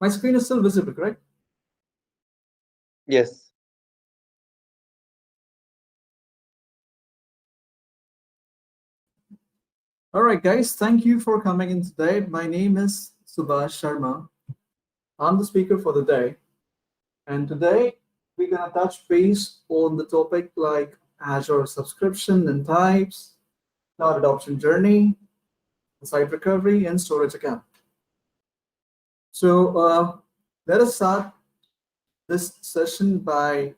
My screen is still visible, correct? Yes. All right, guys, thank you for coming in today. My name is Subhash Sharma. I'm the speaker for the day. And today we're going to touch base on the topic like Azure subscription and types, cloud adoption journey, site recovery, and storage account. So let us start this session by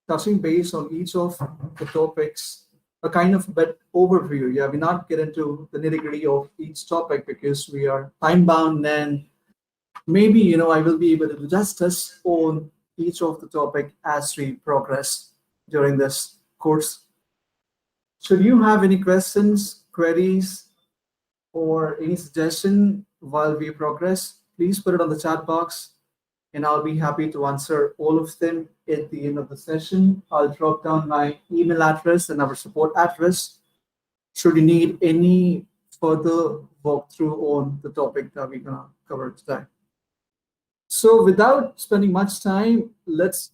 touching base on each of the topics, a kind of bit overview. Yeah, we not get into the nitty gritty of each topic because we are time bound, and maybe I will be able to do justice on each of the topic as we progress during this course. Should you have any questions, queries, or any suggestion while we progress, please put it on the chat box and I'll be happy to answer all of them at the end of the session. I'll drop down my email address and our support address should you need any further walkthrough on the topic that we're going to cover today. So without spending much time, let's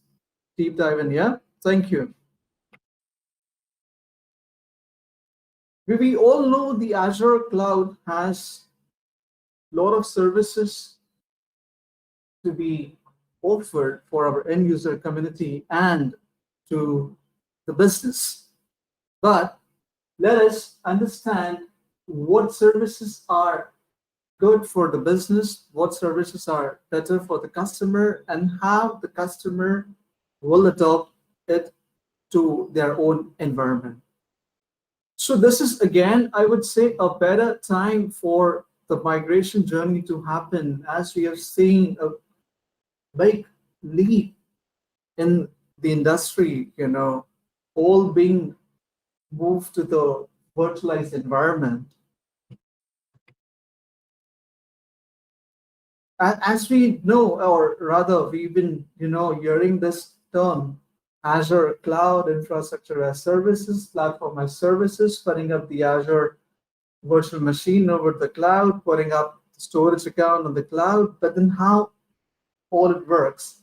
deep dive in. Yeah, thank you. We all know the Azure cloud has a lot of services to be offered for our end user community and to the business. But let us understand what services are good for the business, what services are better for the customer, and how the customer will adopt it to their own environment. So this is, again, I would say, a better time for the migration journey to happen, as we have seen a big leap in the industry, all being moved to the virtualized environment. As we know, or rather, we've been, hearing this term, Azure Cloud Infrastructure as Services, Platform as Services, putting up the Azure virtual machine over the cloud, putting up the storage account on the cloud, but then how all it works,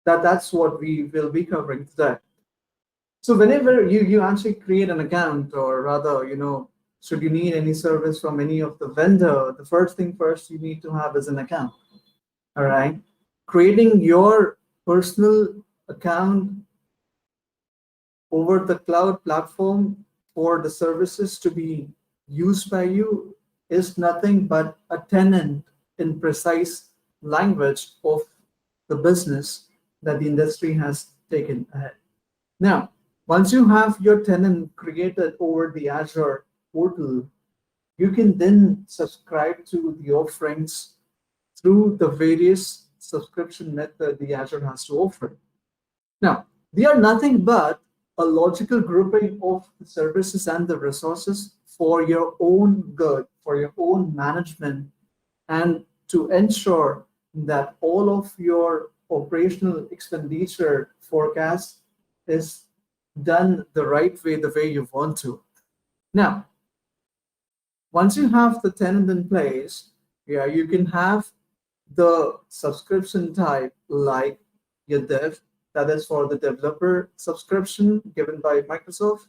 that's what we will be covering today. So whenever you actually create an account, or rather, should you need any service from any of the vendor, the first thing first you need to have is an account. All right. Creating your personal account over the cloud platform for the services to be used by you is nothing but a tenant in precise language of the business that the industry has taken ahead. Now, once you have your tenant created over the Azure portal, you can then subscribe to the offerings through the various subscription method the Azure has to offer. Now, they are nothing but a logical grouping of the services and the resources for your own good, for your own management, and to ensure that all of your operational expenditure forecast is done the right way, the way you want to. Now, once you have the tenant in place, you can have the subscription type like your dev, that is for the developer subscription given by Microsoft,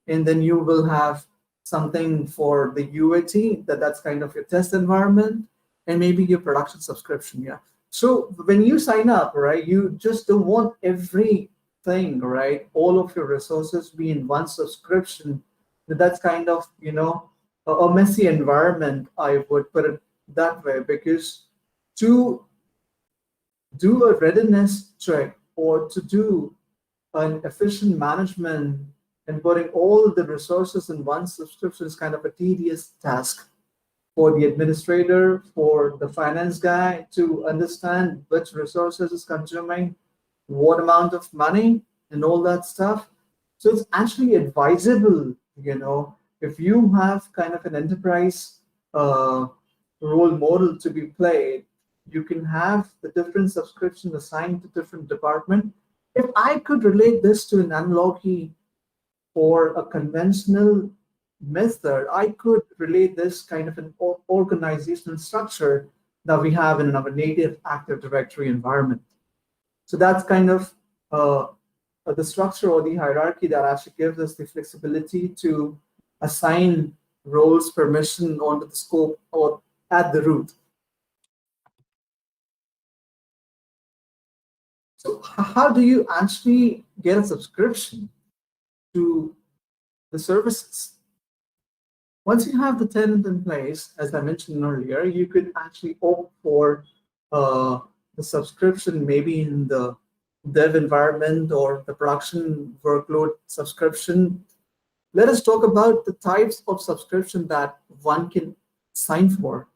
and then you will have something for the UAT, that's kind of your test environment, and maybe your production subscription. So when you sign up, right, you just don't want everything, right, all of your resources be in one subscription. That's kind of a messy environment, I would put it that way, because to do a readiness check or to do an efficient management and putting all the resources in one subscription is kind of a tedious task for the administrator, for the finance guy to understand which resources is consuming what amount of money and all that stuff. So it's actually advisable, if you have kind of an enterprise role model to be played, you can have the different subscriptions assigned to different department. If I could relate this to an analogy or a conventional method, I could relate this kind of an organizational structure that we have in our native Active Directory environment. So that's kind of the structure or the hierarchy that actually gives us the flexibility to assign roles permission onto the scope or at the root. So how do you actually get a subscription to the services? Once you have the tenant in place, as I mentioned earlier, you could actually opt for the subscription maybe in the dev environment or the production workload subscription. Let us talk about the types of subscription that one can sign for.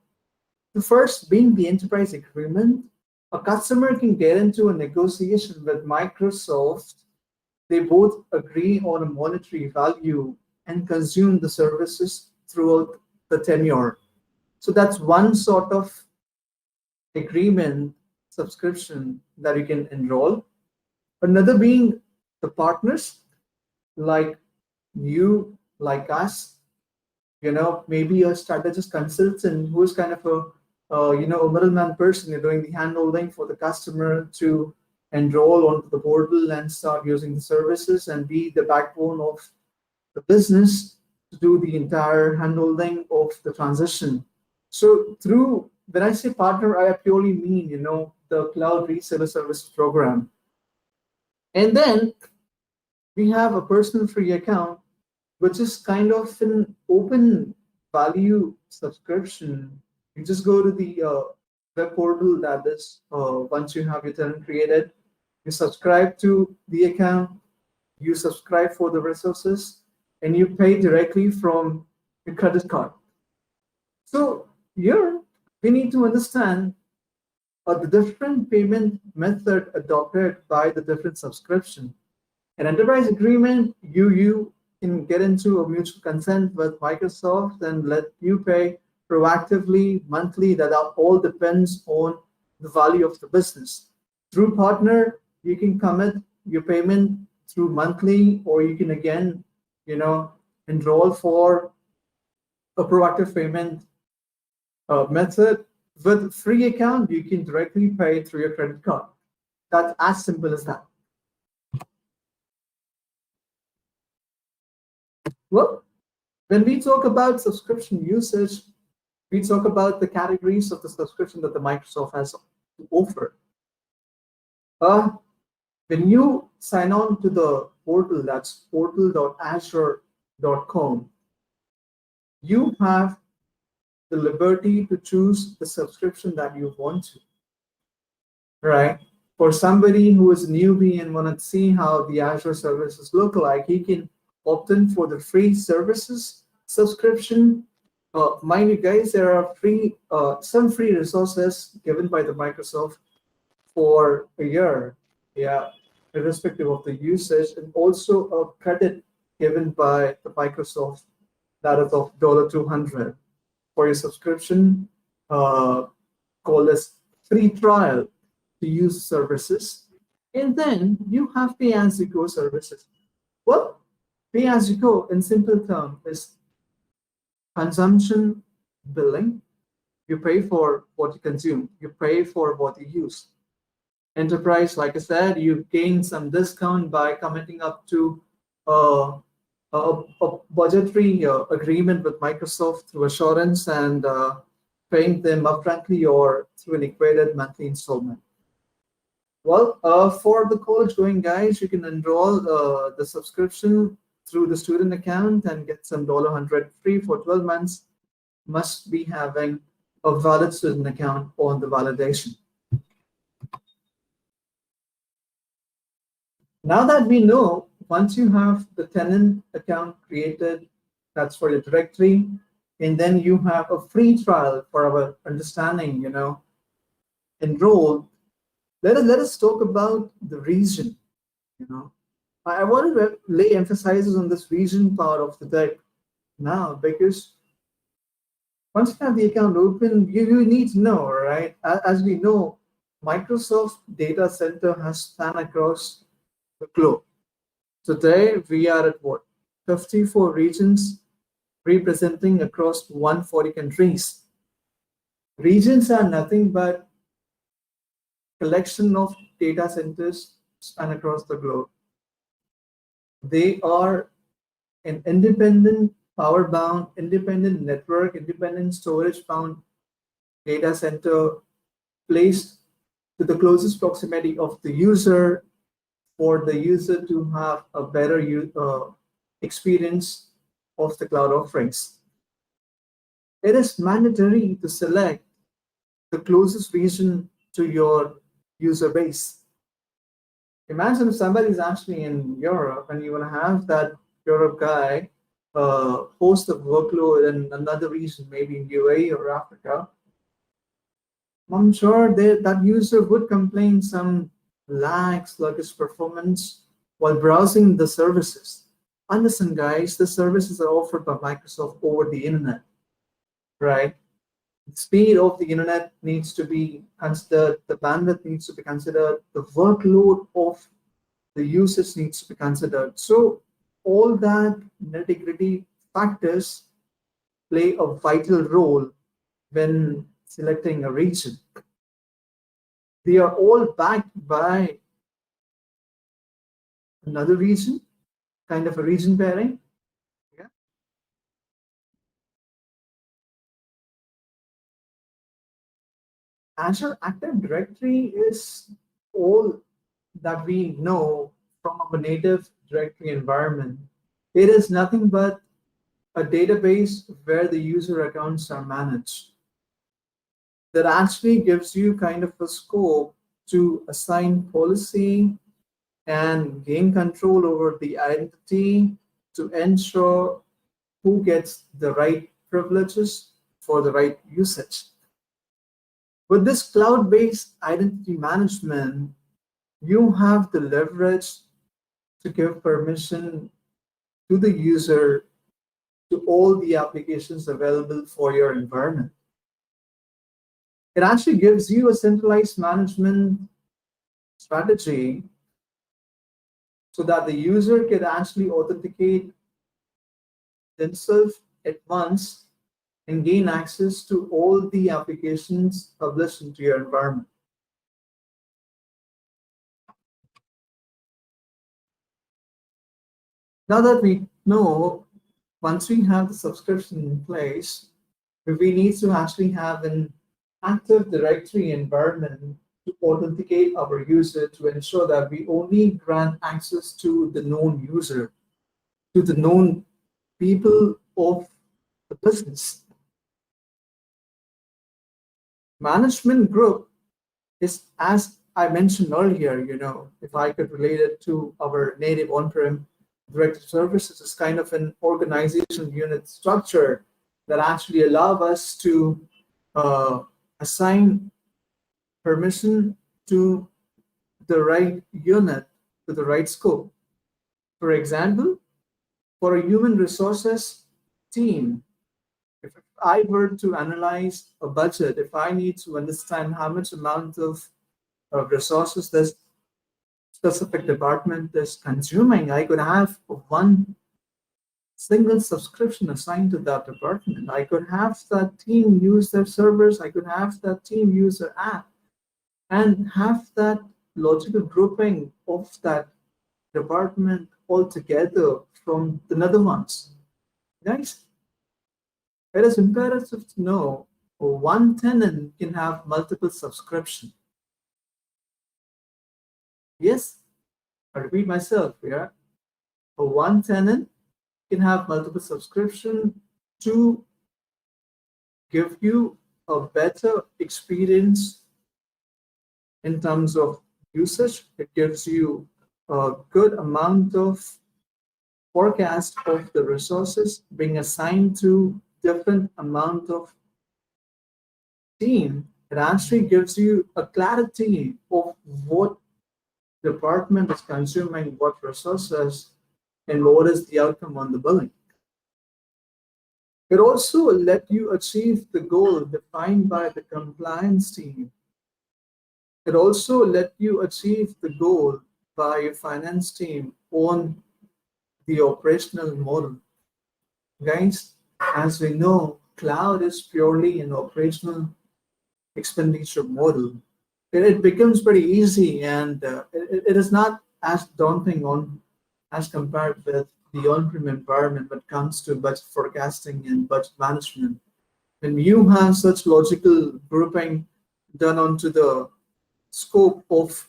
The first being the enterprise agreement. A customer can get into a negotiation with Microsoft. They both agree on a monetary value and consume the services throughout the tenure. So that's one sort of agreement subscription that you can enroll. Another being the partners, like you, like us, maybe a strategist consultant who is kind of a middleman person. You're doing the handholding for the customer to enroll onto the portal and start using the services and be the backbone of the business to do the entire handholding of the transition. So when I say partner, I purely mean, the cloud reseller services program. And then we have a personal free account, which is kind of an open value subscription. You just go to the web portal, that is, once you have your tenant created, you subscribe to the account, you subscribe for the resources, and you pay directly from your credit card. So here we need to understand the different payment method adopted by the different subscription. An enterprise agreement, you can get into a mutual consent with Microsoft and let you pay proactively monthly. That all depends on the value of the business. Through partner, you can commit your payment through monthly, or you can again, enroll for a proactive payment method. With free account, you can directly pay through your credit card. That's as simple as that. Well, when we talk about subscription usage, we talk about the categories of the subscription that the Microsoft has to offer. When you sign on to the portal, that's portal.azure.com, you have the liberty to choose the subscription that you want to, right? For somebody who is a newbie and want to see how the Azure services look like, he can opt in for the free services subscription. Mind you guys, there are some free resources given by the Microsoft for a year, irrespective of the usage, and also a credit given by the Microsoft that is of $200 for your subscription, called as free trial to use services. And then you have pay-as-you-go services. Well, pay-as-you-go in simple terms is consumption billing. You pay for what you consume. You pay for what you use. Enterprise, like I said, you gain some discount by committing up to a budgetary agreement with Microsoft through assurance and paying them upfrontly or through an equated monthly installment. Well, for the college-going guys, you can enroll the subscription through the student account and get some $100 free for 12 months. Must be having a valid student account on the validation. Now that we know, once you have the tenant account created, that's for your directory, and then you have a free trial for our understanding, enroll. Let us talk about the region. I want to lay emphasis on this region part of the deck now, because once you have the account open, you need to know, right? As we know, Microsoft data center has spanned across the globe. Today, we are at 54 regions representing across 140 countries. Regions are nothing but collection of data centers span across the globe. They are an independent power bound, independent network, independent storage bound data center placed to the closest proximity of the user for the user to have a better experience of the cloud offerings. It is mandatory to select the closest region to your user base. Imagine if somebody is actually in Europe and you want to have that Europe guy host a workload in another region, maybe in UAE or Africa. I'm sure that user would complain some lag, sluggish performance while browsing the services. Understand, guys, the services are offered by Microsoft over the internet, right? The speed of the internet needs to be considered, the bandwidth needs to be considered, the workload of the usage needs to be considered. So all that nitty-gritty factors play a vital role when selecting a region. They are all backed by another region, kind of a region pairing. Yeah. Azure Active Directory is all that we know from our native directory environment. It is nothing but a database where the user accounts are managed. That actually gives you kind of a scope to assign policy and gain control over the identity to ensure who gets the right privileges for the right usage. With this cloud-based identity management, you have the leverage to give permission to the user to all the applications available for your environment. It actually gives you a centralized management strategy so that the user can actually authenticate themselves at once and gain access to all the applications published into your environment. Now that we know, once we have the subscription in place, we need to actually have an Active Directory environment to authenticate our user to ensure that we only grant access to the known user, to the known people of the business. Management group is, as I mentioned earlier, if I could relate it to our native on-prem directory services, is kind of an organizational unit structure that actually allow us to assign permission to the right unit, to the right scope. For example, for a human resources team, if I were to analyze a budget, if I need to understand how much amount of resources this specific department is consuming, I could have one single subscription assigned to that department. I could have that team use their servers, I could have that team use their app, and have that logical grouping of that department altogether from the other ones. Guys, it is imperative to know one tenant can have multiple subscriptions. Yes, I repeat myself here. One tenant can have multiple subscriptions to give you a better experience in terms of usage. It gives you a good amount of forecast of the resources being assigned to different amount of team. It actually gives you a clarity of what department is consuming what resources and what is the outcome on the billing. It also let you achieve the goal defined by the compliance team. It also let you achieve the goal by your finance team on the operational model. Guys, as we know, cloud is purely an operational expenditure model, it becomes pretty easy, and it is not as daunting on as compared with the on-prem environment when it comes to budget forecasting and budget management. When you have such logical grouping done onto the scope of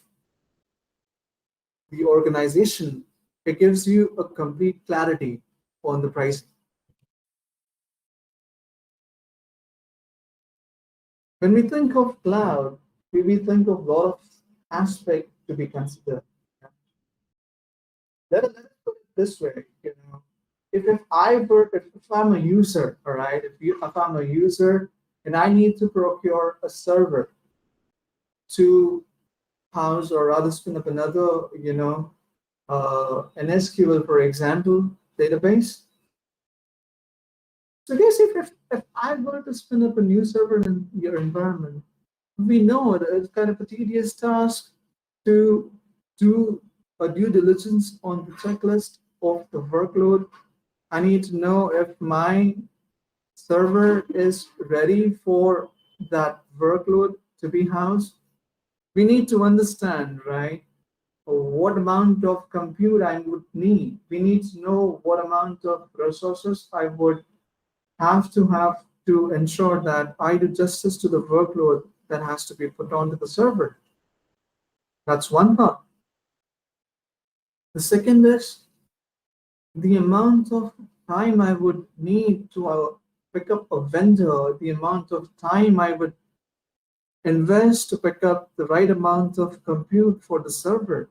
the organization, it gives you a complete clarity on the pricing. When we think of cloud, we think of a lot of aspects to be considered. Let us put it this way, if I'm a user, all right, if I'm a user and I need to procure a server to house or rather spin up another, an SQL, for example, database. So guess if I were to spin up a new server in your environment, we know it's kind of a tedious task to do a due diligence on the checklist of the workload. I need to know if my server is ready for that workload to be housed. We need to understand, right, what amount of compute I would need. We need to know what amount of resources I would have to ensure that I do justice to the workload that has to be put onto the server. That's one part. The second is the amount of time I would need to pick up a vendor, the amount of time I would invest to pick up the right amount of compute for the server.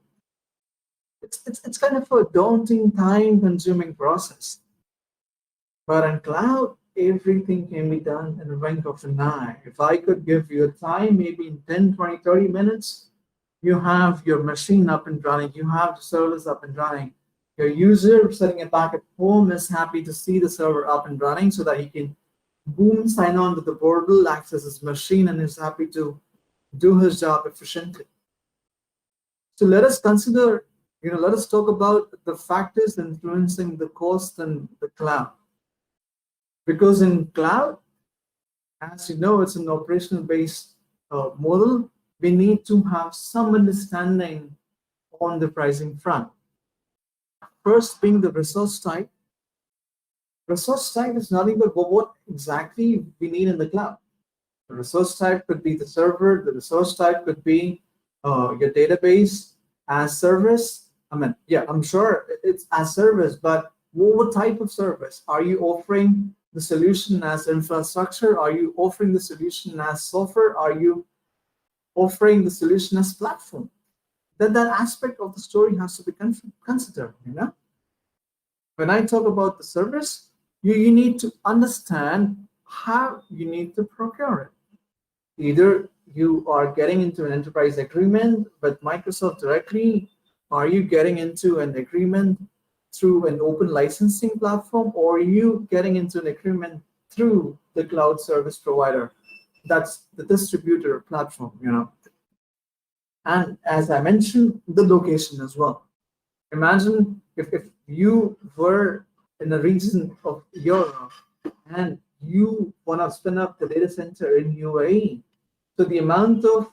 It's kind of a daunting, time-consuming process. But in cloud, everything can be done in a wink of an eye. If I could give you a time, maybe in 10, 20, 30 minutes, you have your machine up and running, you have the service up and running. Your user sitting it back at home is happy to see the server up and running so that he can boom, sign on to the portal, access his machine, and is happy to do his job efficiently. So let us consider, let us talk about the factors influencing the cost in the cloud. Because in cloud, as you know, it's an operational based model. We need to have some understanding on the pricing front. First being the resource type. Resource type is nothing but what exactly we need in the cloud. The resource type could be the server. The resource type could be your database as service. I'm sure it's as service, but what type of service? Are you offering the solution as infrastructure? Are you offering the solution as software? Are you offering the solution as platform? That aspect of the story has to be considered. When I talk about the service, you need to understand how you need to procure it. Either you are getting into an enterprise agreement with Microsoft directly, are you getting into an agreement through an open licensing platform, or are you getting into an agreement through the cloud service provider? That's the distributor platform, And as I mentioned, the location as well. Imagine if you were in a region of Europe and you want to spin up the data center in UAE. So the amount of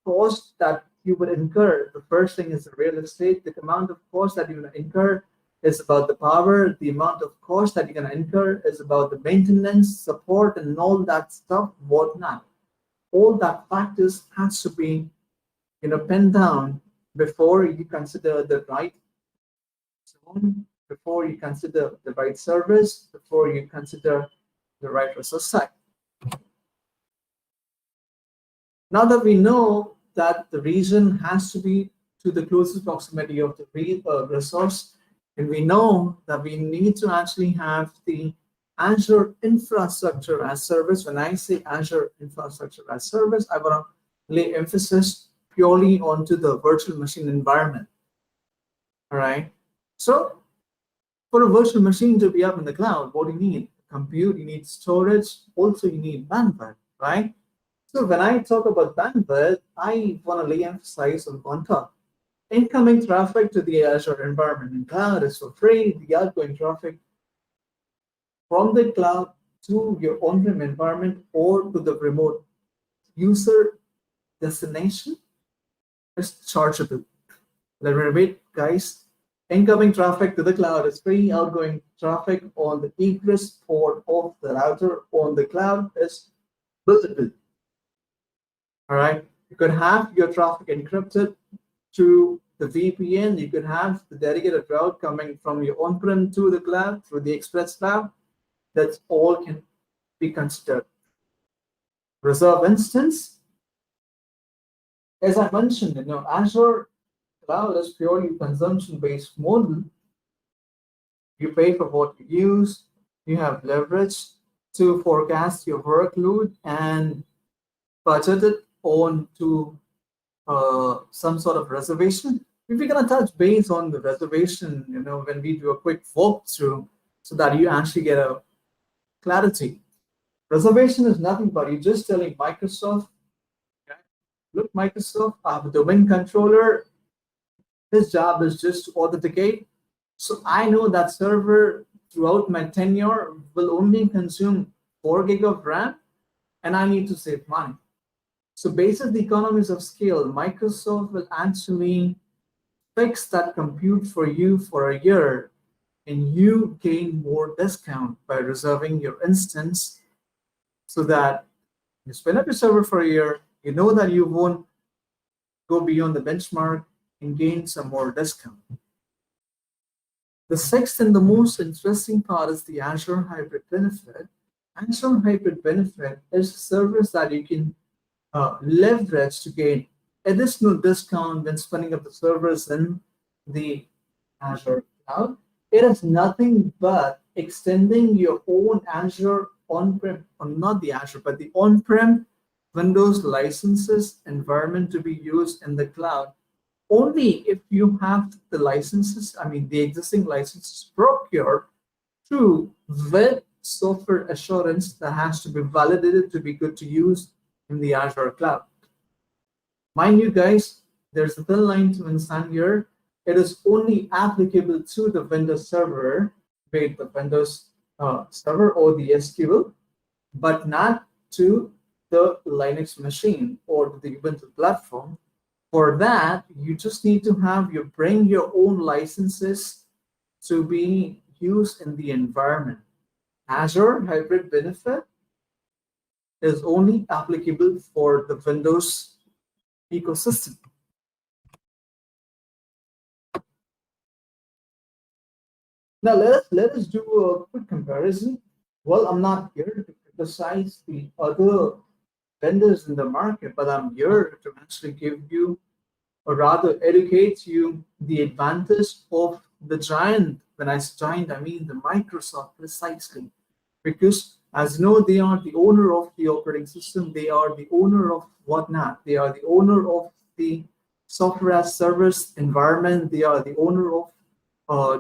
cost that you would incur, the first thing is the real estate. The amount of cost that you're going to incur is about the power. The amount of cost that you're going to incur is about the maintenance, support, and all that stuff, whatnot. All that factors has to be, penned down before you consider the right zone, before you consider the right service, before you consider the right resource type. Now that we know that the region has to be to the closest proximity of the resource, and we know that we need to actually have the Azure infrastructure as service. When I say Azure infrastructure as service, I want to lay emphasis purely onto the virtual machine environment. All right. So for a virtual machine to be up in the cloud, what do you need? Compute, you need storage, also you need bandwidth, right? So when I talk about bandwidth, I want to lay emphasis on one top. Incoming traffic to the Azure environment in cloud is for free. The outgoing traffic from the cloud to your on-prem environment or to the remote user destination is chargeable. Let me repeat, guys. Incoming traffic to the cloud is free. Outgoing traffic on the egress port of the router on the cloud is billable. All right. You could have your traffic encrypted through the VPN. You could have the dedicated route coming from your on-prem to the cloud through the Express Cloud. That's all can be considered. Reserve instance. As I mentioned, Azure Cloud is purely consumption-based model. You pay for what you use. You have leverage to forecast your workload and budget it on to some sort of reservation. If we're gonna touch base on the reservation, when we do a quick walkthrough, so that you actually get a clarity. Reservation is nothing but you just telling Microsoft, look, Microsoft, I have a domain controller. His job is just to authenticate. So I know that server throughout my tenure will only consume 4 gig of RAM, and I need to save money. So based on the economies of scale, Microsoft will actually fix that compute for you for a year, and you gain more discount by reserving your instance, so that you spin up your server for a year, you know that you won't go beyond the benchmark and gain some more discount. The sixth and the most interesting part is the Azure Hybrid Benefit. Azure Hybrid Benefit is a service that you can leverage to gain additional discount when spinning up the servers in the Azure cloud. It is nothing but extending your own Azure on-prem, or not the Azure, but the on-prem Windows licenses environment to be used in the cloud. Only if you have the licenses, the existing licenses procured through with software assurance that has to be validated to be good to use in the Azure cloud. Mind you guys, there's a thin line to understand here. It is only applicable to the Windows server, be it the Windows server or the SQL, but not to the Linux machine or the Ubuntu platform. For that, you just need to bring your own licenses to be used in the environment. Azure Hybrid Benefit is only applicable for the Windows ecosystem. Now let us do a quick comparison. Well, I'm not here to criticize the other vendors in the market, but I'm here to actually give you, or rather educate you, the advantage of the giant. When I say giant, I mean the Microsoft precisely. Because as you know, they are the owner of the operating system, they are the owner of whatnot, they are the owner of the software as service environment, they are the owner of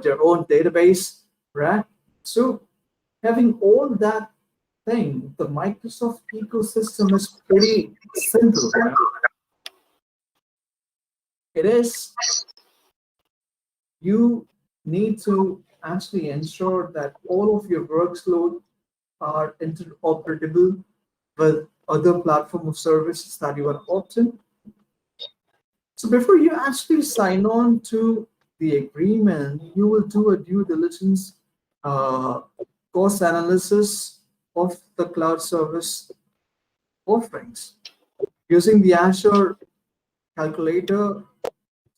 their own database, right? So having all that thing, the Microsoft ecosystem is pretty simple, right? It is, you need to actually ensure that all of your workload are interoperable with other platform of services that you are opting. So before you actually sign on to the agreement, you will do a due diligence cost analysis of the cloud service offerings using the Azure calculator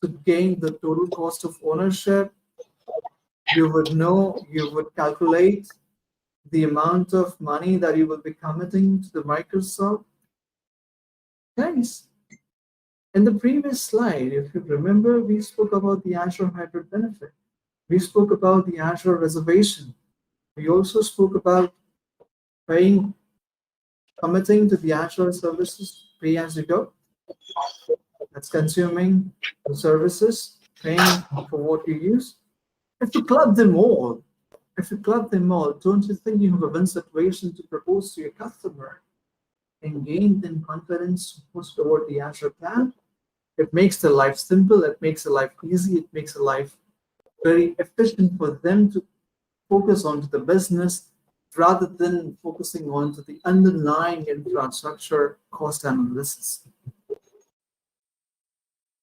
to gain the total cost of ownership. You would calculate the amount of money that you will be committing to the Microsoft. Guys, in the previous slide, if you remember, we spoke about the Azure Hybrid Benefit. We spoke about the Azure Reservation. We also spoke about committing to the Azure services, pay as you go. That's consuming the services, paying for what you use. If you club them all, don't you think you have a win situation to propose to your customer and gain them confidence to push toward the Azure plan? It makes their life simple, it makes their life easy, it makes their life very efficient for them to focus on the business rather than focusing on to the underlying infrastructure cost analysis.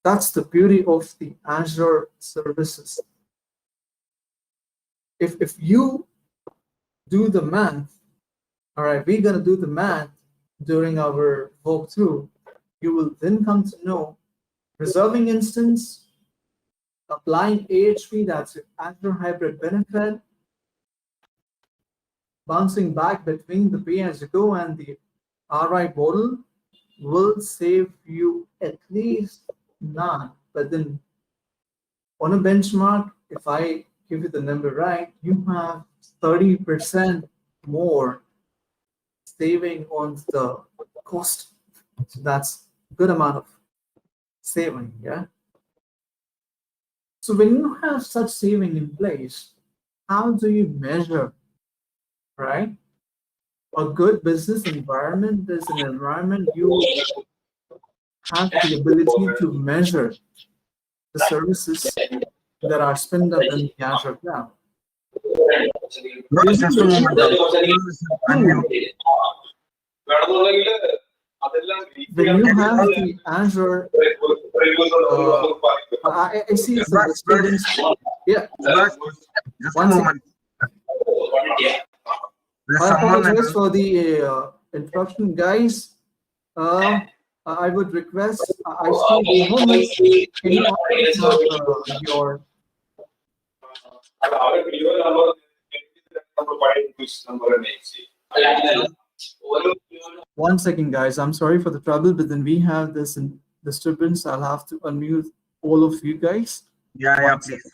That's the beauty of the Azure services. If you do the math, all right, we're going to do the math during our walkthrough, you will then come to know reserving instance, applying AHV, that's your Azure hybrid benefit, bouncing back between the pay-as-you-go and the RI model will save you at least none. But then on a benchmark, if I give you the number right, you have 30% more saving on the cost. So that's a good amount of saving, yeah? So when you have such saving in place, how do you measure, right? A good business environment is an environment you have the ability to measure the services that are spent up in the Azure cloud. Just a moment. When you have the Azure, I see some disturbance. Yeah. Just a moment. I apologize for the interruption, guys. I would request, I see the moment can you have your one second, guys. I'm sorry for the trouble, but then we have this disturbance. I'll have to unmute all of you guys. Yeah, please.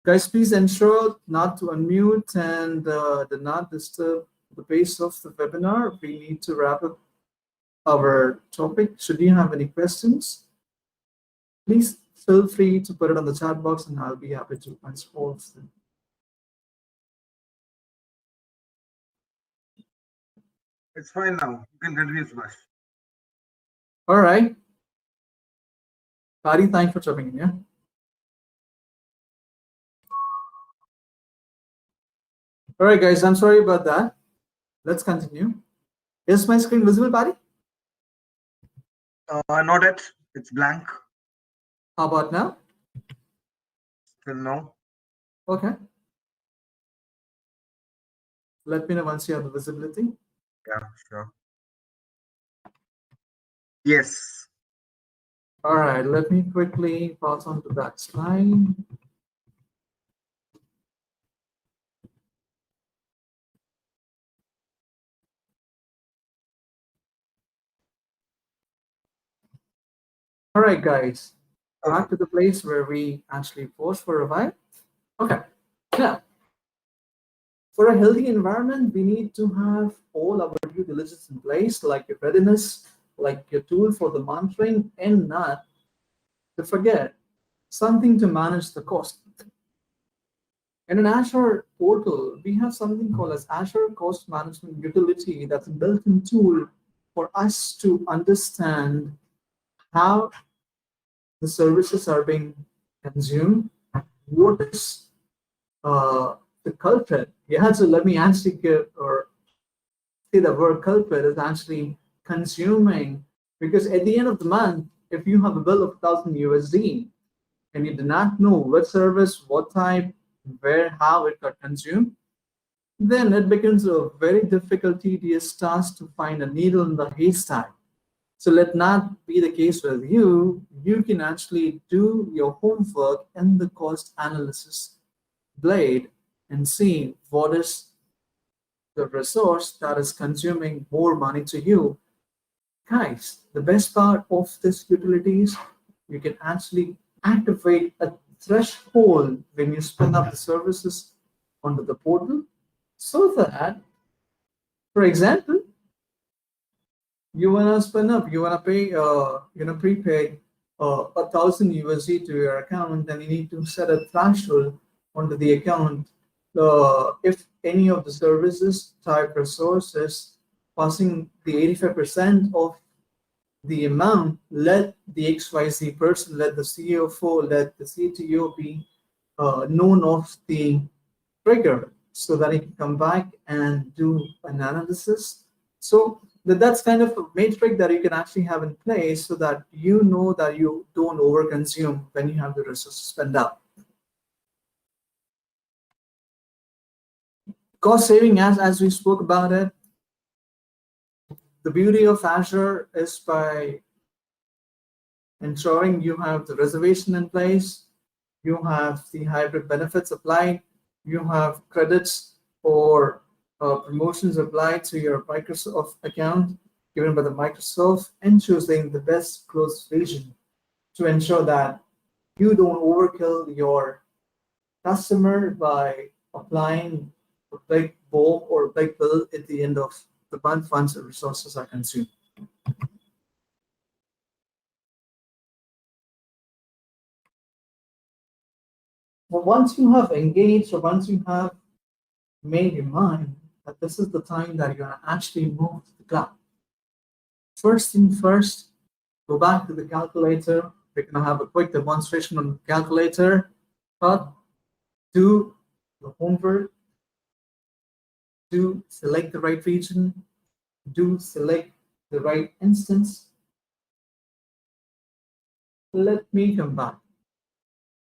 Guys, please ensure not to unmute and do not disturb the pace of the webinar. We need to wrap up our topic. Should you have any questions, please feel free to put it on the chat box and I'll be happy to answer all of them. It's fine now. You can continue, Subhash. All right. Pari, thanks for jumping in, yeah? All right, guys, I'm sorry about that. Let's continue. Is my screen visible, Pari? Not yet. It's blank. How about now? Still no. Okay. Let me know once you have the visibility. Yeah, sure. Yes. All right, let me quickly pass on to that slide. All right, guys, back to the place where we actually pause for a while. Okay, now, for a healthy environment, we need to have all our due diligence in place, like your readiness, like your tool for the monitoring, and not to forget something to manage the cost. In an Azure portal, we have something called as Azure Cost Management Utility. That's a built-in tool for us to understand how the services are being consumed, what is the culprit. Yeah, so let me actually give or say the word culprit is actually consuming, because at the end of the month, if you have a bill of 1,000 USD and you do not know what service, what type, where, how it got consumed, then it becomes a very difficult, tedious task to find a needle in the haystack. So let not be the case with you. You can actually do your homework in the cost analysis blade and see what is the resource that is consuming more money to you. Guys, the best part of this utility is you can actually activate a threshold when you spin up the services onto the portal, so that, for example, you want to spin up, you want to pay, prepaid 1,000 USD to your account, then you need to set a threshold onto the account. If any of the services type resources passing the 85% of the amount, let the XYZ person, let the CFO, let the CTO be known of the trigger so that it can come back and do an analysis. So that's kind of a metric that you can actually have in place so that you know that you don't overconsume when you have the resources spent out. Cost saving, as we spoke about it, the beauty of Azure is by ensuring you have the reservation in place, you have the hybrid benefits applied, you have credits or promotions applied to your Microsoft account given by the Microsoft, and choosing the best close region to ensure that you don't overkill your customer by applying a big bulk or big bill at the end of the month once the resources are consumed. But once you have engaged or once you have made your mind that this is the time that you're going to actually move to the cloud, first thing first, go back to the calculator. We're going to have a quick demonstration on the calculator, but do the homework, do select the right region, do select the right instance. Let me come back.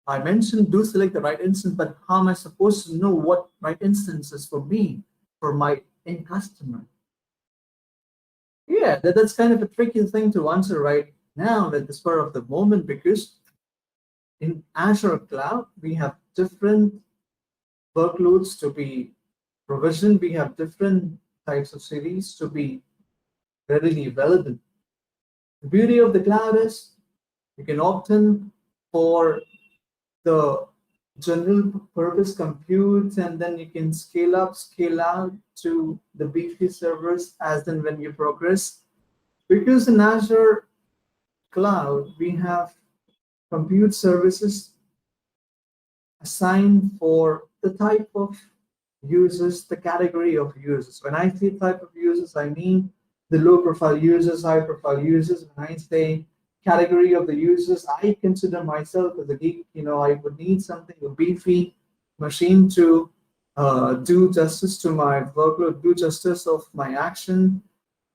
I mentioned do select the right instance, but how am I supposed to know what right instance is for me, for my end customer? Yeah, that's kind of a tricky thing to answer right now at the spur of the moment, because in Azure Cloud, we have different workloads to be provisioned. We have different types of series to be readily available. The beauty of the cloud is you can opt in for the general purpose compute, and then you can scale up, scale out to the beefy servers as and when you progress. Because in Azure Cloud, we have compute services assigned for the type of users, the category of users. When I say type of users, I mean the low profile users, high profile users. When I say category of the users, I consider myself as a geek. I would need something, a beefy machine to do justice to my workload, do justice of my action.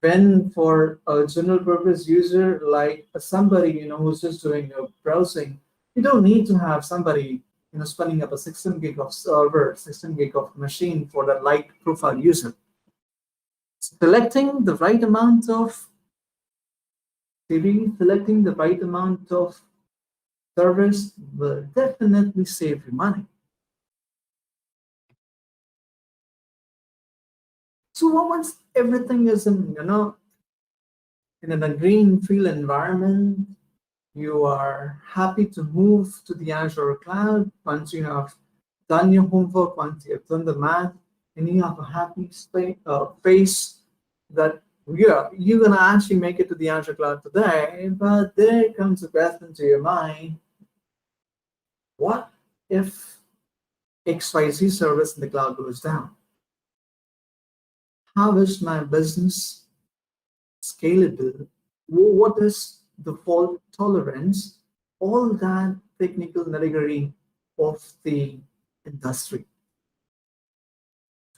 When for a general purpose user like somebody who's just doing a browsing, you don't need to have somebody spinning up a 16 gig of server, 16 gig of machine for that light profile user. Selecting the right amount of selecting the right amount of service will definitely save you money. So once everything is in a greenfield environment, you are happy to move to the Azure cloud. Once you have done your homework, once you have done the math, and you have a happy face that you're gonna actually make it to the Azure cloud today. But there comes a question to your mind: what if XYZ service in the cloud goes down? How is my business scalable? What is the fault tolerance? All that technical nitty-gritty of the industry.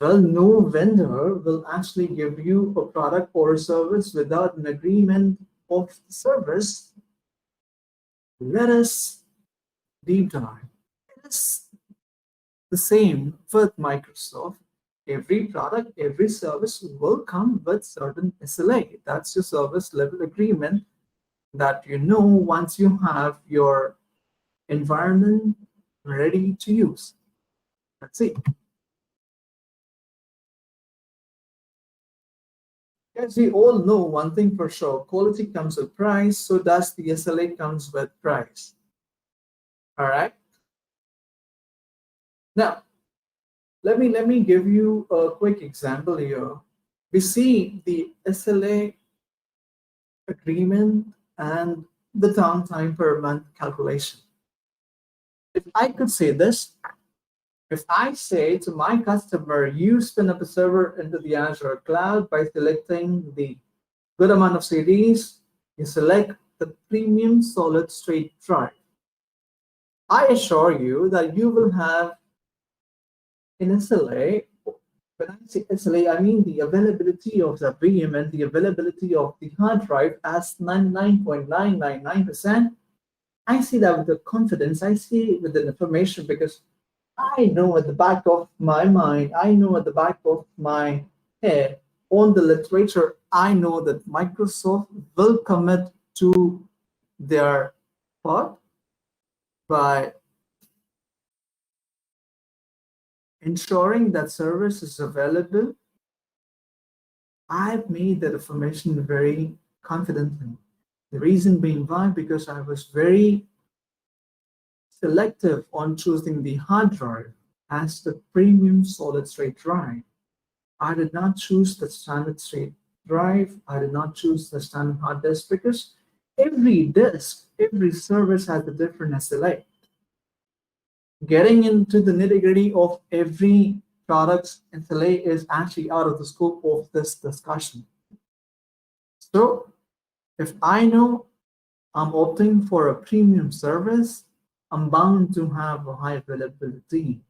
Well, no vendor will actually give you a product or a service without an agreement of the service. Let us deep dive. It is the same with Microsoft. Every product, every service will come with certain SLA. That's your service level agreement that once you have your environment ready to use. That's it. As we all know, one thing for sure, quality comes with price, so does the SLA comes with price. All right. Now, let me give you a quick example here. We see the SLA agreement and the downtime per month calculation. If I could say this, if I say to my customer, you spin up a server into the Azure cloud by selecting the good amount of CDs, you select the premium solid state drive. I assure you that you will have in SLA. When I say SLA, I mean the availability of the VM and the availability of the hard drive as 99.999%. I see that with the confidence, I see it with the information because I know at the back of my mind, I know at the back of my head on the literature, I know that Microsoft will commit to their part by ensuring that service is available. I've made that information very confidently. The reason being why, because I was very selective on choosing the hard drive as the premium solid state drive. I did not choose the standard state drive. I did not choose the standard hard disk because every disk, every service has a different SLA. Getting into the nitty-gritty of every product's SLA is actually out of the scope of this discussion. So if I know I'm opting for a premium service, I'm bound to have a high availability.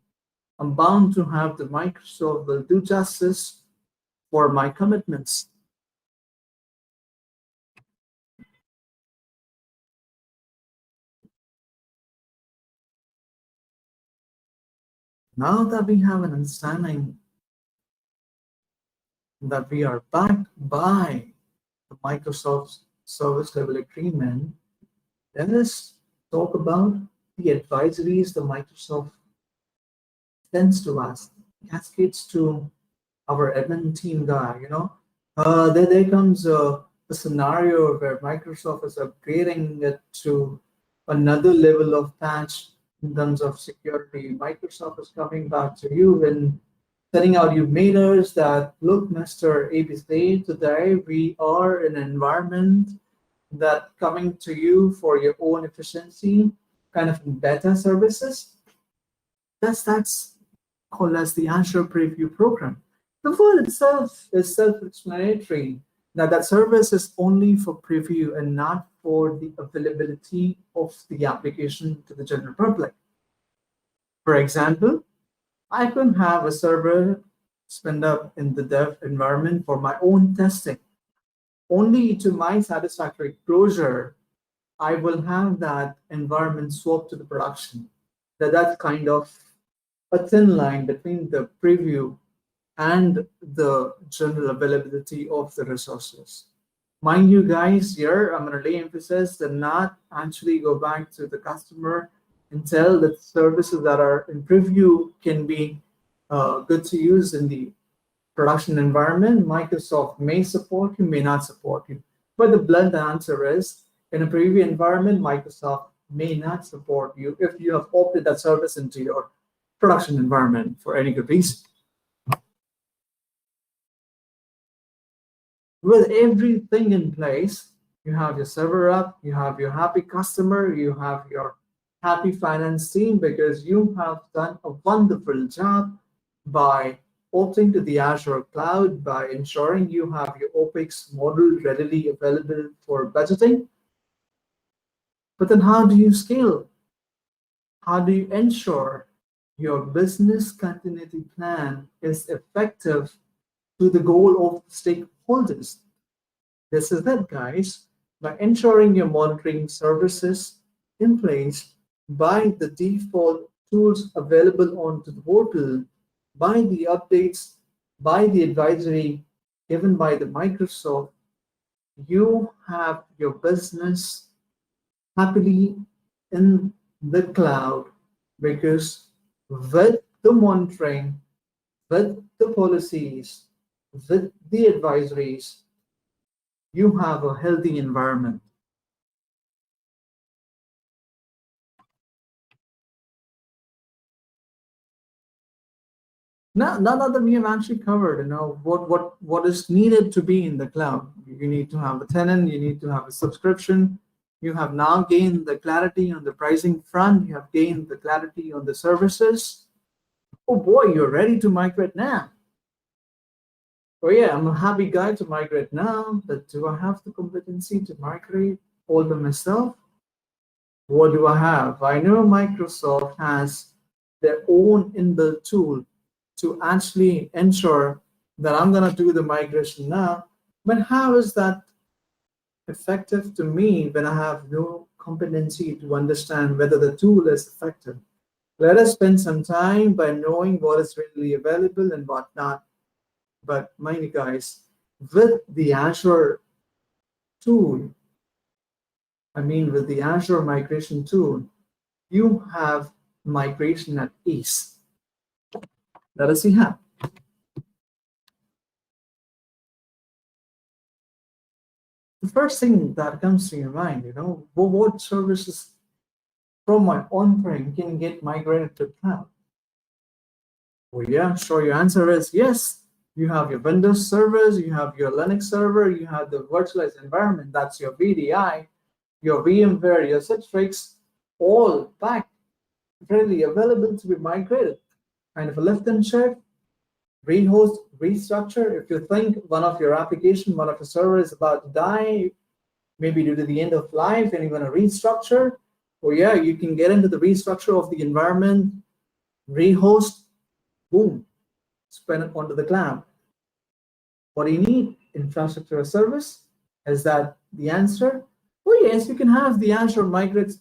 I'm bound to have the Microsoft will do justice for my commitments. Now that we have an understanding that we are backed by the Microsoft service level agreement, let us talk about the advisories the Microsoft sends to us, cascades to our admin team guy. There comes a scenario where Microsoft is upgrading it to another level of patch in terms of security. Microsoft is coming back to you and sending out you mailers that, look, Mr. ABC, today we are in an environment that coming to you for your own efficiency, kind of beta services. That's called as the Azure Preview Program. The word itself is self-explanatory. Now that service is only for preview and not for the availability of the application to the general public. For example, I can have a server spin up in the dev environment for my own testing. Only to my satisfactory closure, I will have that environment swapped to the production. That's kind of a thin line between the preview and the general availability of the resources. Mind you guys, here I'm going to lay emphasis to not actually go back to the customer and tell that services that are in preview can be good to use in the production environment. Microsoft may support you, may not support you. But the blunt answer is, in a preview environment, Microsoft may not support you if you have opted that service into your production environment for any good reason. With everything in place, you have your server up, you have your happy customer, you have your happy finance team because you have done a wonderful job by opting to the Azure cloud, by ensuring you have your OpEx model readily available for budgeting. But then how do you scale? How do you ensure your business continuity plan is effective to the goal of stakeholders? This is it, guys. By ensuring your monitoring services in place, by the default tools available onto the portal, by the updates, by the advisory given by the Microsoft, you have your business happily in the cloud because with the monitoring, with the policies, with the advisories, you have a healthy environment. Now that we have actually covered, what is needed to be in the cloud. You need to have a tenant, you need to have a subscription. You have now gained the clarity on the pricing front. You have gained the clarity on the services. Oh boy, you're ready to migrate now. Oh yeah, I'm a happy guy to migrate now, but do I have the competency to migrate all by myself? What do I have? I know Microsoft has their own inbuilt tool to actually ensure that I'm going to do the migration now. But how is that effective to me when I have no competency to understand whether the tool is effective? Let us spend some time by knowing what is readily available and what not. But mind you guys, with the Azure tool, with the Azure migration tool, you have migration at ease. Let us see how. The first thing that comes to your mind, what services from my on-prem can get migrated to cloud? Well, yeah, sure. Your answer is yes. You have your Windows servers, you have your Linux server, you have the virtualized environment. That's your VDI, your VMware, your Citrix, all back readily available to be migrated. Kind of a lift and shift, rehost, restructure. If you think one of your application, one of your server is about to die, maybe due to the end of life, and you want to restructure, well, yeah, you can get into the restructure of the environment, rehost, boom, spin it onto the cloud. What do you need? Infrastructure as service? Is that the answer? Oh yes, you can have the Azure Migrate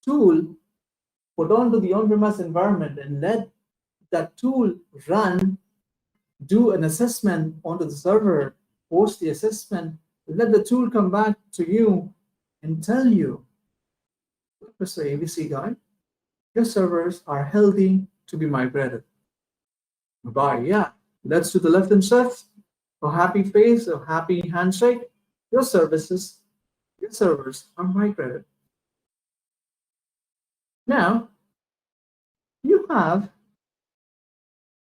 tool put onto the on-premise environment and let that tool run, do an assessment onto the server, post the assessment, let the tool come back to you and tell you, Mr. ABC guy, your servers are healthy to be migrated. Bye. Yeah, let's do the left and shift. A happy face, a happy handshake. Your services, your servers are migrated. Now, you have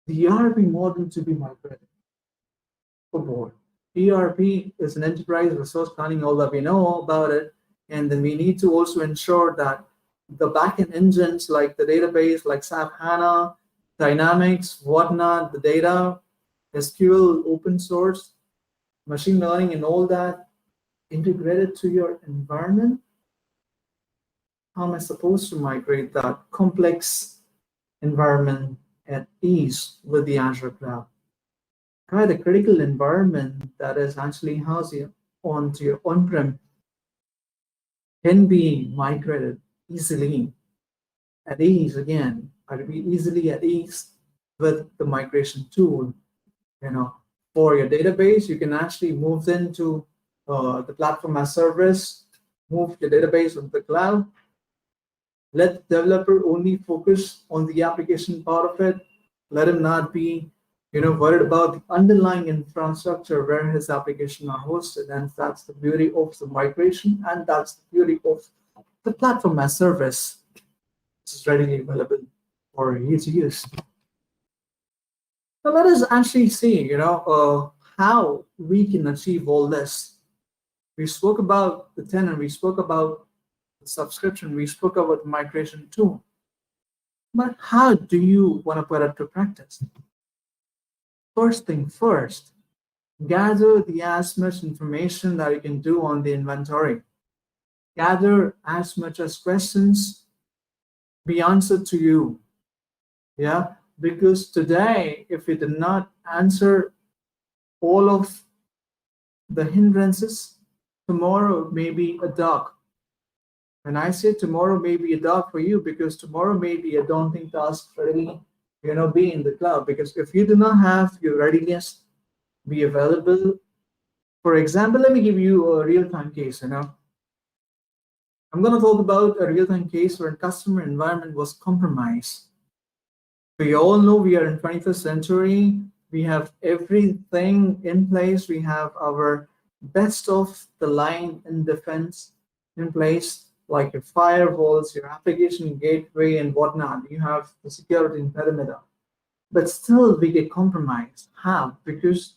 the ERP model to be migrated. Oh boy. ERP is an enterprise resource planning, all that we know about it. And then we need to also ensure that the backend engines like the database, like SAP HANA, Dynamics, whatnot, the data, SQL, open source, machine learning, and all that integrated to your environment. How am I supposed to migrate that complex environment at ease with the Azure cloud? The critical environment that is actually housing onto your on-prem can be migrated easily at ease again. I repeat, easily at ease with the migration tool. For your database, you can actually move into the platform as service, move your database onto the cloud. Let the developer only focus on the application part of it. Let him not be worried about the underlying infrastructure where his application are hosted. And that's the beauty of the migration, and that's the beauty of the platform as service. It's readily available for you to use. So let us actually see, how we can achieve all this. We spoke about the tenant, we spoke about the subscription, we spoke about the migration tool. But how do you want to put it to practice? First thing first, gather as much information that you can do on the inventory. Gather as much as questions be answered to you. Yeah, because today, if you did not answer all of the hindrances, tomorrow may be a dark. When I say tomorrow may be a dark for you, because tomorrow may be a daunting task for really, be in the cloud. Because if you do not have your readiness be available, for example, let me give you a real-time case. I'm going to talk about a real-time case where a customer environment was compromised. We all know we are in 21st century. We have everything in place. We have our best of the line in defense in place, like your firewalls, your application gateway, and whatnot. You have the security and perimeter. But still, we get compromised. How? Because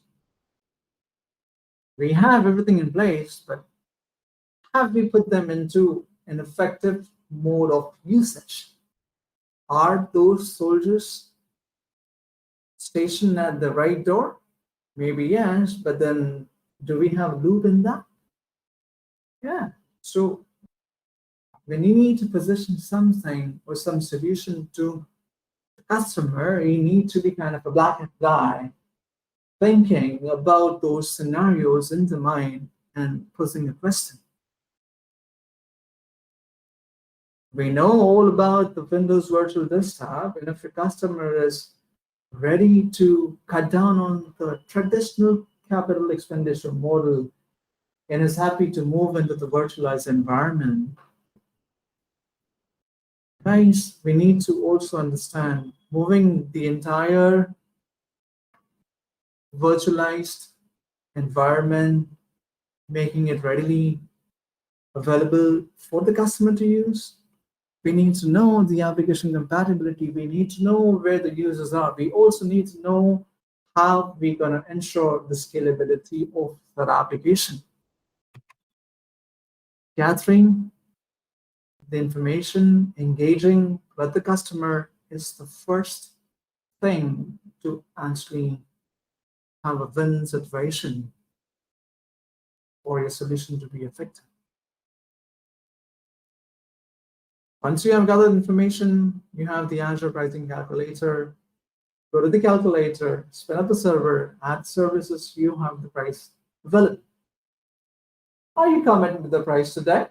we have everything in place, but have we put them into an effective mode of usage? Are those soldiers stationed at the right door? Maybe yes, but then do we have loop in that? Yeah. So when you need to position something or some solution to the customer, you need to be kind of a black hat guy thinking about those scenarios in the mind and posing a question. We know all about the Windows Virtual Desktop, and if your customer is ready to cut down on the traditional capital expenditure model and is happy to move into the virtualized environment, guys, we need to also understand moving the entire virtualized environment, making it readily available for the customer to use. We need to know the application compatibility. We need to know where the users are. We also need to know how we're going to ensure the scalability of that application. Gathering the information, engaging with the customer is the first thing to actually have a win situation for your solution to be effective. Once you have gathered information, you have the Azure pricing calculator. Go to the calculator, spin up the server, add services, you have the price available. Are you committed to the price today?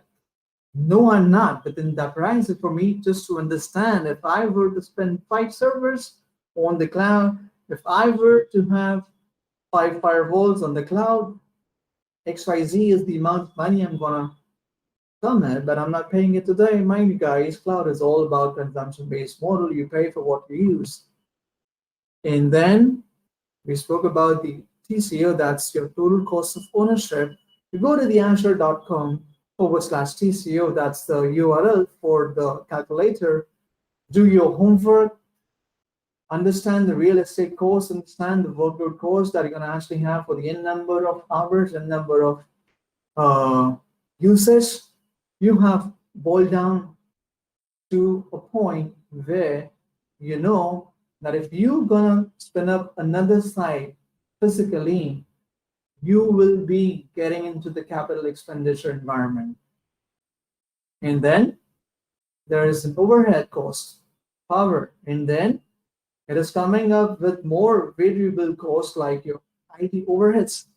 No, I'm not. But then the price is for me just to understand if I were to spend 5 servers on the cloud, if I were to have 5 firewalls on the cloud, XYZ is the amount of money I'm gonna commit, but I'm not paying it today. Mind you guys, cloud is all about consumption-based model. You pay for what you use. And then we spoke about the TCO, that's your total cost of ownership. You go to the azure.com/TCO, that's the URL for the calculator. Do your homework, understand the real estate cost, understand the workload cost that you're going to actually have for the n number of hours and number of usage. You have boiled down to a point where you know that if you're going to spin up another site physically, you will be getting into the capital expenditure environment. And then there is an overhead cost, power, and then it is coming up with more variable costs like your IT overheads.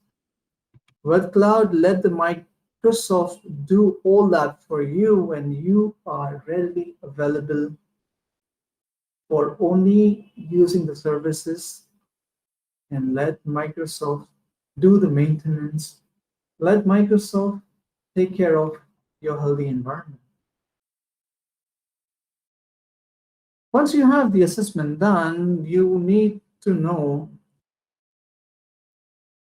With cloud, let the Microsoft do all that for you when you are readily available for only using the services, and let Microsoft do the maintenance. Let Microsoft take care of your healthy environment. Once you have the assessment done, you need to know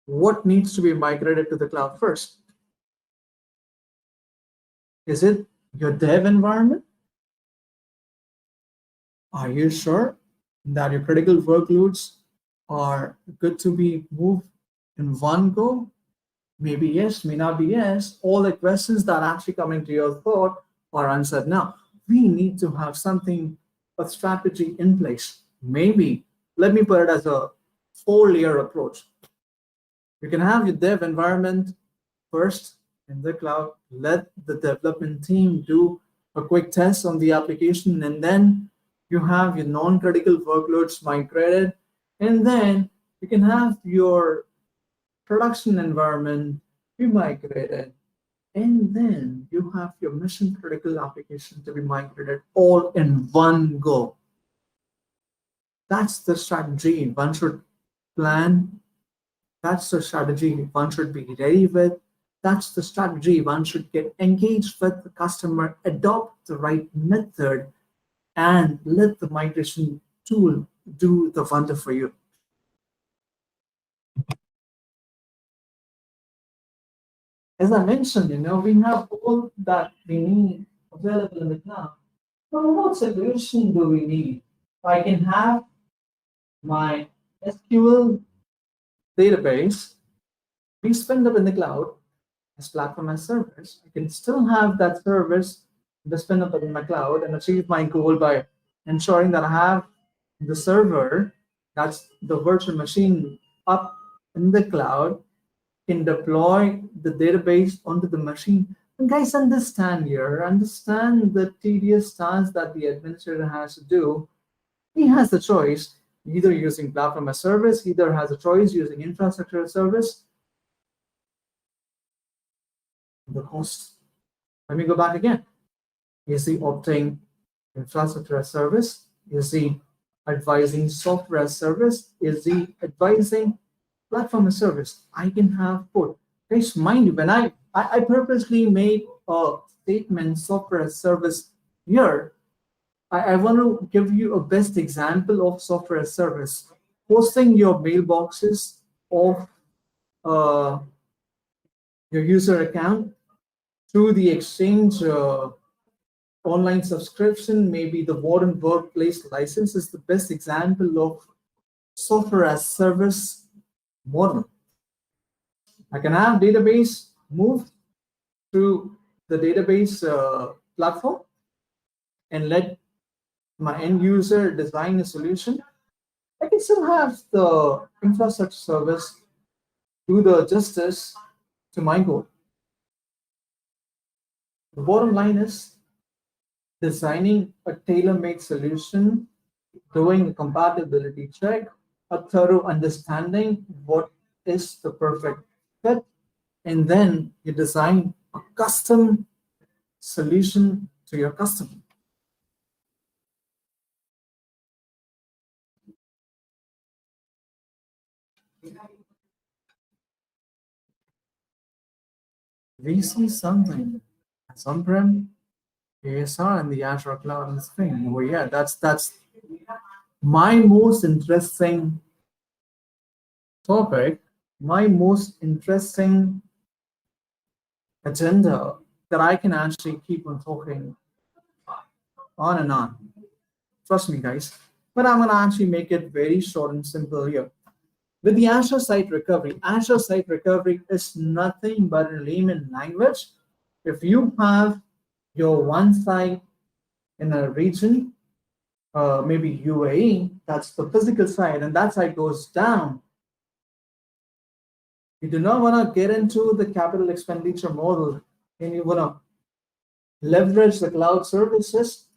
what needs to be migrated to the cloud first. Is it your dev environment? Are you sure that your critical workloads are good to be moved in one go? Maybe yes, may not be yes. All the questions that are actually coming to your thought are answered now. We need to have something, a strategy in place. Maybe, let me put it as a 4-layer approach. You can have your dev environment first in the cloud. Let the development team do a quick test on the application, and then you have your non-critical workloads migrated, and then you can have your production environment be migrated, and then you have your mission critical application to be migrated all in one go. That's the strategy one should plan. That's the strategy one should be ready with. That's the strategy one should get engaged with the customer, adopt the right method, and let the migration tool do the wonder for you. As I mentioned, we have all that we need available in the cloud. But what solution do we need? I can have my SQL database be spun up in the cloud as platform as service. I can still have that service be spin up in my cloud and achieve my goal by ensuring that I have the server, that's the virtual machine, up in the cloud, can deploy the database onto the machine And guys, understand the tedious tasks that the administrator has to do. He has the choice either using platform as service, either has a choice using infrastructure as service. The cost. Let me go back again. Is he opting infrastructure as service? Is he advising software as service? Is he advising platform as service? I can have both. Guys, mind you, when I purposely made a statement software as service here, I want to give you a best example of software as service. Hosting your mailboxes of uh, your user account through the exchange online subscription, maybe the modern workplace license is the best example of software as service model. I can have database move through the database platform and let my end user design a solution. I can still have the infrastructure service do the justice to my goal. The bottom line is designing a tailor-made solution, doing a compatibility check, a thorough understanding what is the perfect fit, and then you design a custom solution to your customer. We see something as on-prem, ASR, and the Azure cloud on the screen. Well, yeah, that's my most interesting topic, my most interesting agenda that I can actually keep on talking on and on. Trust me, guys. But I'm going to actually make it very short and simple here. With the Azure Site Recovery is nothing but in layman language. If you have your one site in a region, maybe UAE, that's the physical site, and that site goes down. You do not want to get into the capital expenditure model and you want to leverage the cloud services.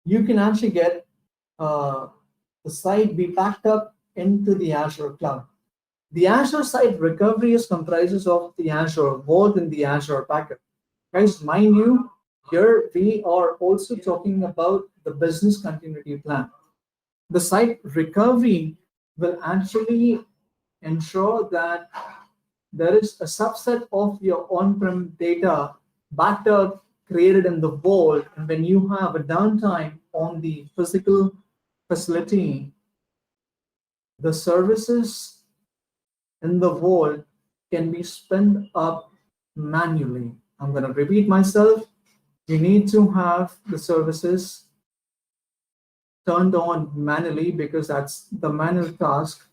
You can actually get the site be backed up into the Azure cloud. The Azure Site Recovery is comprises of the Azure Vault and the Azure Backup. Guys, mind you, here we are also talking about the business continuity plan. The site recovery will actually ensure that there is a subset of your on-prem data backed up, created in the vault, and when you have a downtime on the physical facility, the services in the vault can be spun up manually. I'm going to repeat myself. You need to have the services turned on manually because that's the manual task.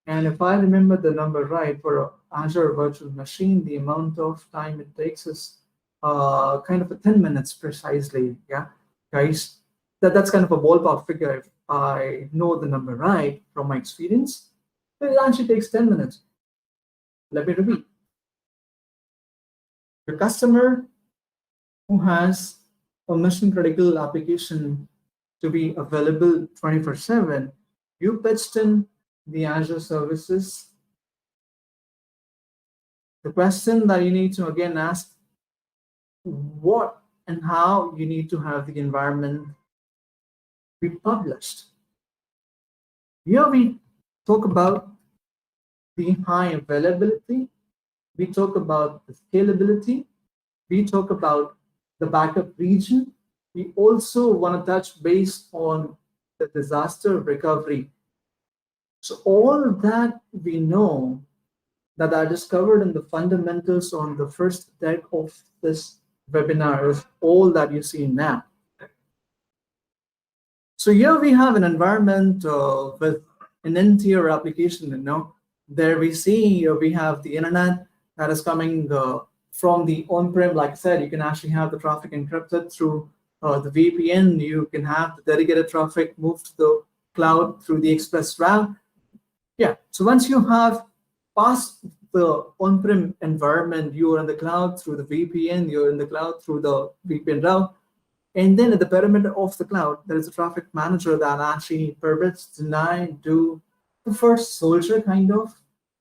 And if I remember the number right, for Azure Virtual Machine, the amount of time it takes is kind of 10 minutes precisely. Yeah, guys, that's kind of a ballpark figure. If I know the number right from my experience, it actually takes 10 minutes. Let me repeat. The customer who has a mission critical application to be available 24/7, you pitched in the Azure services. The question that you need to again ask, what and how you need to have the environment be published. Here we talk about the high availability, we talk about the scalability, we talk about the backup region. We also want to touch base on the disaster recovery. So all that we know that are discovered in the fundamentals on the first deck of this webinar is all that you see now. So here we have an environment with an interior application. There we see we have the internet that is coming from the on-prem. Like I said, you can actually have the traffic encrypted through the VPN. You can have the dedicated traffic moved to the cloud through the express route. Yeah. So once you have passed the on-prem environment, you are in the cloud through the VPN, you're in the cloud through the VPN route. And then at the perimeter of the cloud, there is a traffic manager that actually permits, deny, do the first soldier kind of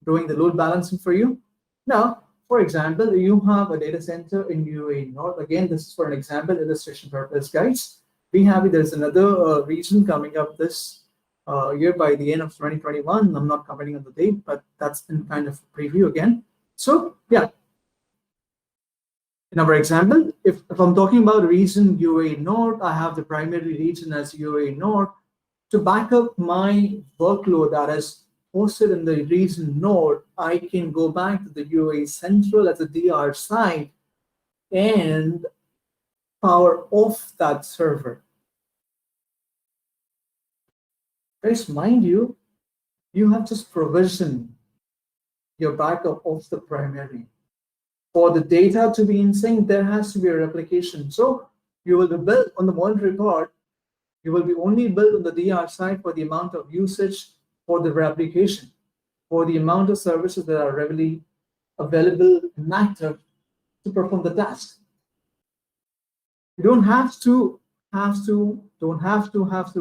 doing the load balancing for you. Now, for example, you have a data center in UAE North. Again, this is for an example illustration purpose, guys. There's another region coming up this year by the end of 2021. I'm not commenting on the date, but that's in kind of preview again. So yeah. In our example, if I'm talking about region UAE North, I have the primary region as UAE North. To back up my workload that is hosted in the region North, I can go back to the UAE Central as a DR site and power off that server. Guys, mind you, you have just provisioned your backup of the primary. For the data to be in sync, there has to be a replication. So you will be built on the monitoring part. You will be only built on the DR side for the amount of usage for the replication, for the amount of services that are readily available and active to perform the task. You don't have to,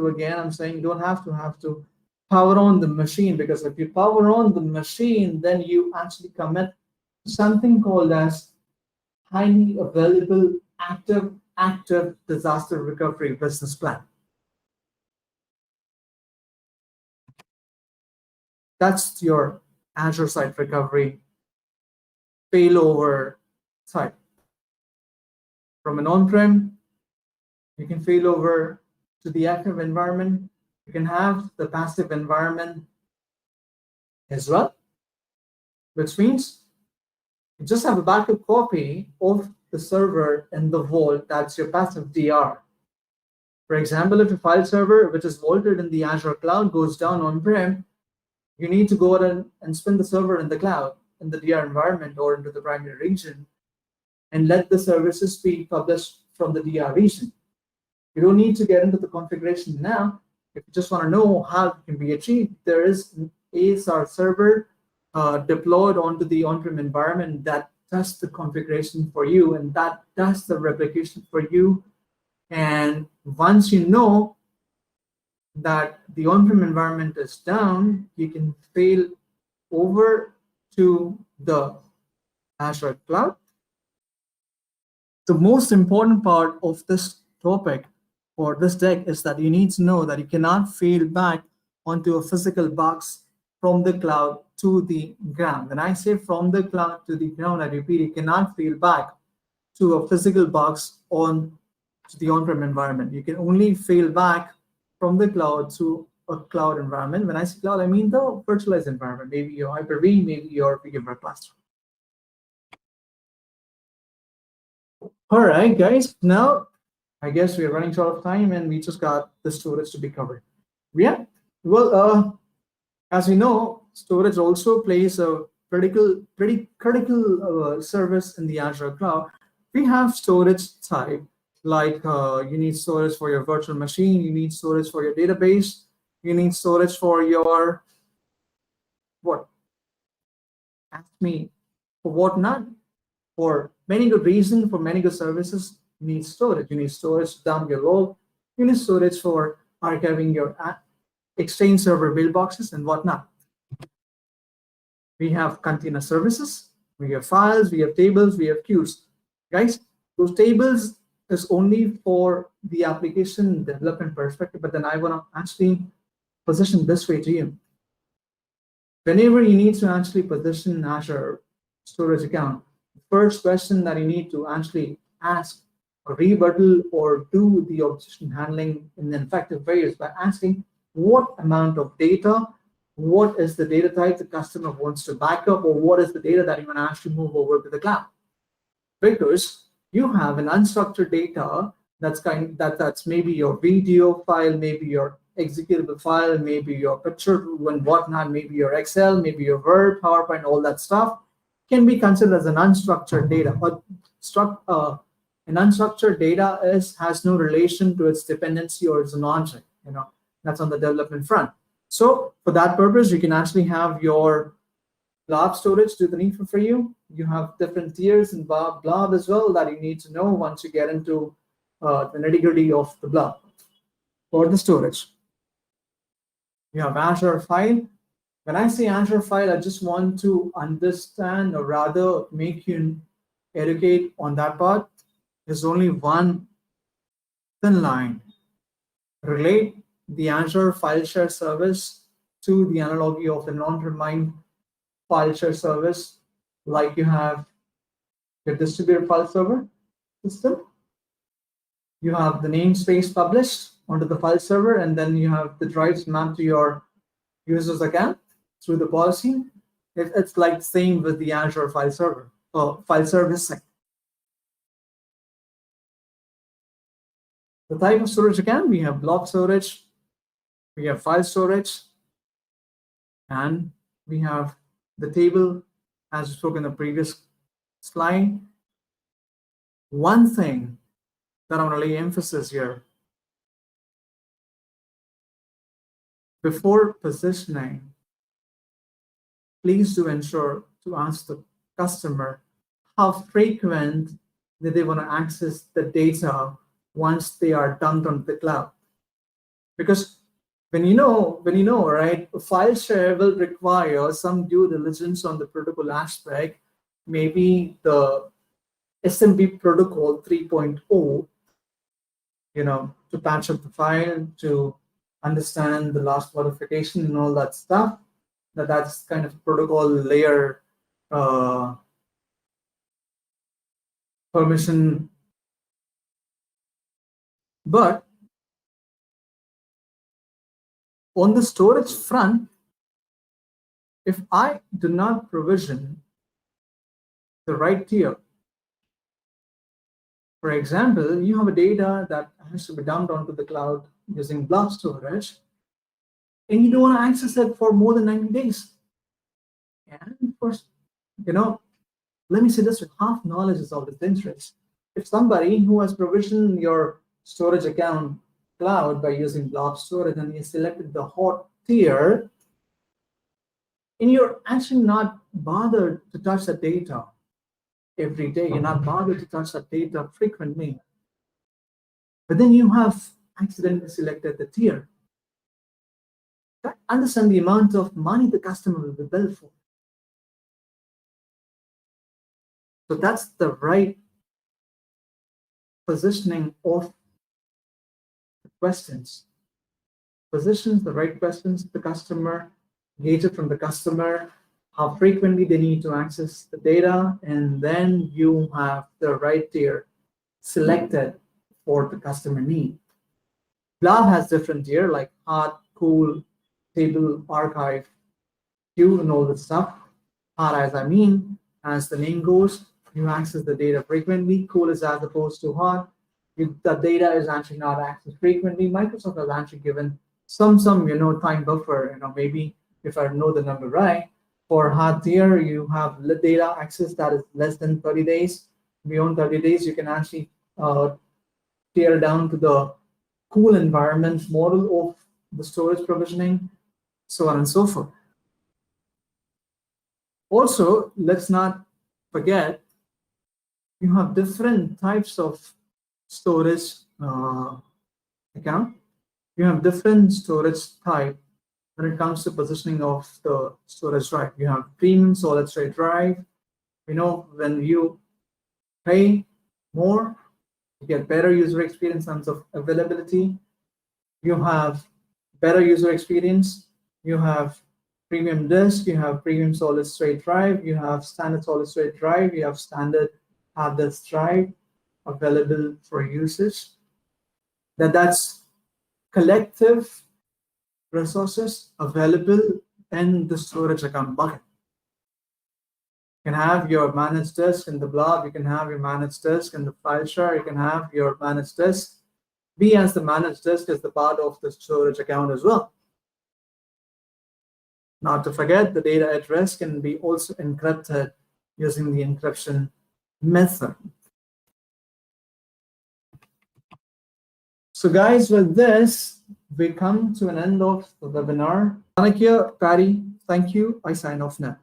again, I'm saying you don't have to power on the machine, because if you power on the machine, then you actually commit something called as highly available active disaster recovery business plan. That's your Azure site recovery failover site. From an on-prem, you can fail over to the active environment. You can have the passive environment as well, which means you just have a backup copy of the server in the vault. That's your passive DR. For example, if a file server which is vaulted in the Azure cloud goes down on-prem, you need to go ahead and spin the server in the cloud, in the DR environment or into the primary region, and let the services be published from the DR region. You don't need to get into the configuration now. If you just want to know how it can be achieved, there is an ASR server deployed onto the on-prem environment that does the configuration for you, and that does the replication for you. And once you know that the on-prem environment is down, you can fail over to the Azure cloud. The most important part of this topic or this deck is that you need to know that you cannot fail back onto a physical box from the cloud to the ground. When I say from the cloud to the ground, I repeat, you cannot fail back to a physical box to the on-prem environment. You can only fail back from the cloud to a cloud environment. When I say cloud, I mean the virtualized environment, maybe your Hyper-V, maybe your VMware cluster. All right, guys, now I guess we're running short of time and we just got the storage to be covered. Yeah, well, as we know, storage also plays a pretty critical service in the Azure cloud. We have storage type, like you need storage for your virtual machine, you need storage for your database, you need storage for your, what? Ask me, for what not? For many good reasons, for many good services, you need storage. You need storage to dump your log. You need storage for archiving your Exchange server mailboxes and whatnot. We have container services, we have files, we have tables, we have queues. Guys, those tables is only for the application development perspective, but then I want to actually position this way to you. Whenever you need to actually position Azure storage account, the first question that you need to actually ask or rebuttal or do the objection handling in an effective way is by asking what amount of data, what is the data type the customer wants to back up, or what is the data that you want to actually move over to the cloud. Because you have an unstructured data that's maybe your video file, maybe your executable file, maybe your picture and whatnot, maybe your Excel, maybe your Word, PowerPoint, all that stuff can be considered as an unstructured data. But an unstructured data has no relation to its dependency or it's an object. That's on the development front. So for that purpose, you can actually have your Blob storage, do the needful for you. You have different tiers in blob as well that you need to know once you get into the nitty-gritty of the blob. For the storage, you have Azure File. When I say Azure File, I just want to understand, or rather make you educate on that part. There's only one thin line. Relate the Azure File Share Service to the analogy of the non-remind file share service, like you have your distributed file server system. You have the namespace published onto the file server, and then you have the drives mapped to your user's account through the policy. It's like the same with the Azure file server or file servicing. The type of storage, again, we have blob storage, we have file storage, and we have the table, as we spoke in the previous slide. One thing that I want to lay emphasis here, before positioning, please do ensure to ask the customer how frequent they want to access the data once they are dumped onto the cloud. Because when you know, right, a file share will require some due diligence on the protocol aspect, maybe the SMB protocol 3.0, to patch up the file, to understand the last modification and all that stuff. That's kind of protocol layer permission. But on the storage front, if I do not provision the right tier, for example, you have a data that has to be dumped onto the cloud using blob storage, and you don't want to access it for more than 90 days. And of course, let me say this with half knowledge is always dangerous. If somebody who has provisioned your storage account cloud by using blob storage and you selected the hot tier, and you're actually not bothered to touch the data every day, you're not bothered to touch that data frequently, but then you have accidentally selected the tier. Understand the amount of money the customer will be billed for. So that's the right positioning of the questions. Positions the right questions to the customer, gauge it from the customer, how frequently they need to access the data, and then you have the right tier selected for the customer need. Blob has different tier like hot, cool, table, archive, queue, and all this stuff. Hot, as the name goes, you access the data frequently. Cool is as opposed to hot. The data is actually not accessed frequently. Microsoft has actually given some time buffer. Maybe if I know the number right, for hot tier, you have data access that is less than 30 days. Beyond 30 days, you can actually tear down to the cool environment model of the storage provisioning, so on and so forth. Also, let's not forget, you have different types of storage account. You have different storage type when it comes to positioning of the storage drive. You have premium solid state drive. When you pay more, you get better user experience in terms of availability. You have better user experience. You have premium disk, you have premium solid state drive, you have standard solid state drive, you have standard hard disk drive available for usage. That's collective resources available in the storage account bucket. You can have your managed disk in the blob, you can have your managed disk in the file share, you can have your managed disk be as the managed disk as the part of the storage account as well. Not to forget, the data at rest can be also encrypted using the encryption method. So guys, with this, we come to an end of the webinar. Anakia, Patty, thank you. I sign off now.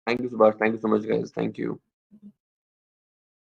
Thank you, Subhash. Thank you so much, guys. Thank you.